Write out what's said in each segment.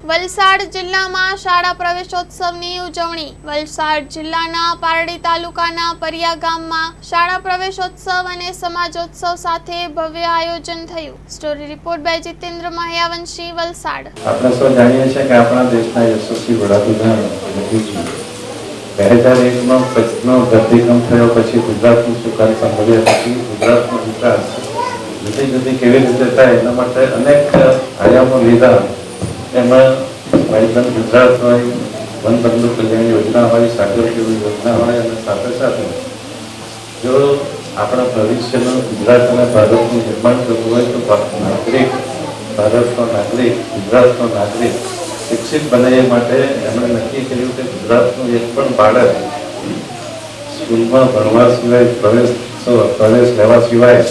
વલસાડ જિલ્લામાં શાળા પ્રવેશોત્સવની ઉજવણી। વલસાડ જિલ્લાના પારડી તાલુકાના પરિયા ગામમાં શાળા પ્રવેશોત્સવ અને સમાજોત્સવ સાથે ભવ્ય આયોજન થયું। Story report by Jitendra Mahyavanshi, Valsad. આપણે સૌ જાણીએ છીએ કે આપણા દેશના યશસ્વી વડાપ્રધાન મોદીજી 2001નો ધરતીકંપ થયો પછી ગુજરાતનું સુકાન સંભાળ્યા પછી ગુજરાતનો વિકાસ જુદી કેવી રીતે થાય એના માટે અનેક આયામો લીધા। એમાં વાઇબ્રન્ટ ગુજરાત હોય, વનબંધુ કલ્યાણ યોજના હોય, સાગર કેવી યોજના હોય અને સાથે સાથે જો આપણા ભવિષ્યનું ગુજરાત અને ભારતનું નિર્માણ કરવું હોય તો નાગરિક, ભારતનો નાગરિક, ગુજરાતનો નાગરિક શિક્ષિત બને એ માટે એમણે નક્કી કર્યું કે ગુજરાતનું એક પણ બાળક સ્કૂલમાં ભણવા સિવાય પ્રવેશ લેવા સિવાય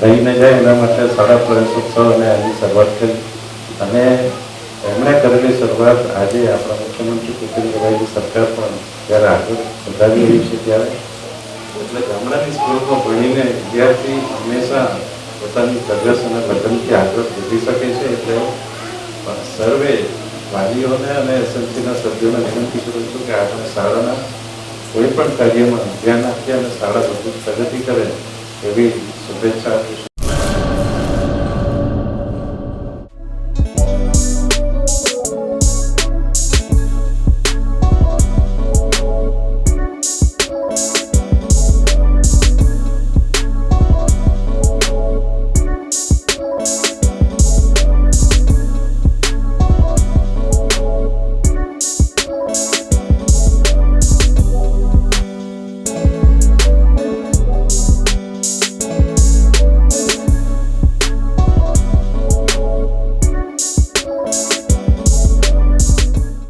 રહી ન જાય એના માટે શાળા પ્રવેશોત્સવ અને આની શરૂઆત કરી। અને એમણે કરેલી શરૂઆત આજે આપણા મુખ્યમંત્રી ભૂપેન્દ્રભાઈની સરકાર પણ જ્યારે આગળ વધારી રહી છે ત્યારે એટલે ગામડાની સ્કૂલોમાં ભણીને વિદ્યાર્થી હંમેશા પોતાની પ્રગસ અને લગ્નથી આગળ વધી શકે છે। એટલે સર્વે વાલીઓને અને એસએમસીના સભ્યોને વિનંતી કરું છું કે આપણે શાળાના કોઈ પણ કાર્યમાં ધ્યાન આપીએ અને શાળા વધુ પ્રગતિ કરે એવી શુભેચ્છા